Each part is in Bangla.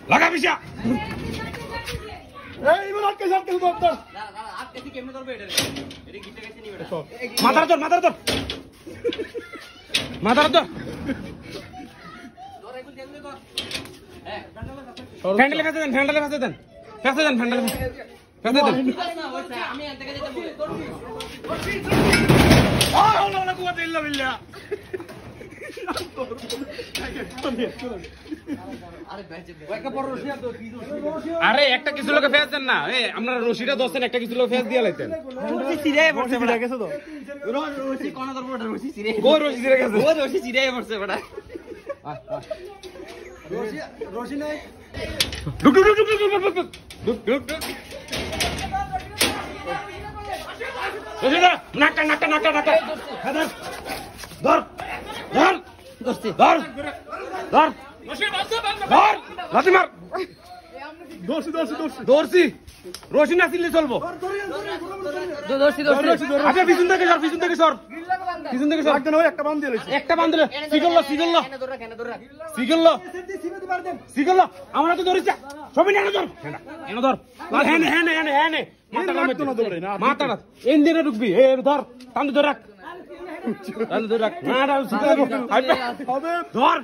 লাগা বিশা মাথার ধর মাথার ধর মাথার ধর ফ্যান্ডেলে ফেসে দেন ফ্যান্ডেলে ফেসে দেন ফেসে দেন ফ্যান্ডেলে ফেসে দেন আরে একটা কিছু লোকে ফেস দেন না আমরা রশিটা দোসেন একটা কিছু লোক ফেস দিয়ে লাইতেন নাকা নাকা নাকা নাকা ধর ধর ধর ধর লাথি মার দৌড়ছি রশি না চিনলে চলবো আচ্ছা পিছন থেকে সর পিছন থেকে সর পিছন থেকে সর একটা বান দিলে একটা বান দিলে সিগল্লো সিগল্লো সিগল্লো সিগল্লো আমরা তো ধরেছি সবই এনে ধর এনে ধর হ্যাঁ হ্যাঁ হ্যাঁ হ্যাঁ মাথা ইঞ্জিনে ঢুকবি এ ধর টান ধরে রাখ টান ধরে রাখ না ধর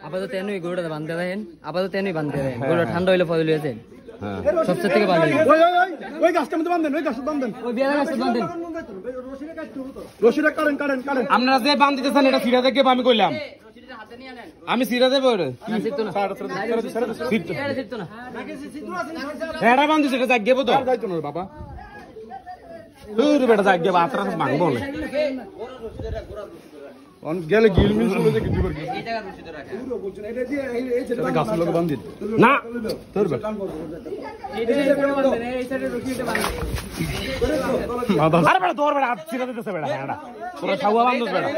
আপাতত তেনই গরুটা বাঁধতে দেন আপাতত তেনই বাঁধতে দেন গরুটা ঠান্ডা হইলে ফজল হয়েছে সবচেয়ে থেকে বাঁধেন ওই গাছটা মধ্যে বাঁধেন ওই গাছটা বাঁধেন ওই বিয়ার গাছটা বাঁধেন রশিটা কাটেন কাটেন কাটেন আপনারা যে বাঁধ দিতেছেন এটা সিরা থেকে আমি কইলাম আমি সিরা দেবো এটা বাঁধ দিছে এটা জাগিয়ে তো যাইতো না বাবা বেটা জাগিয়ে বাতরা ভাঙবো না গেলে গিল মিল চলে যায় কিছু গাছের লোক বান্ধি না আরে বেটা দৌড় বেটা হাত ছিঁড়ে দিতেছে বেটা হ্যাঁ তোরা খাওয়া বান্ধব বেটা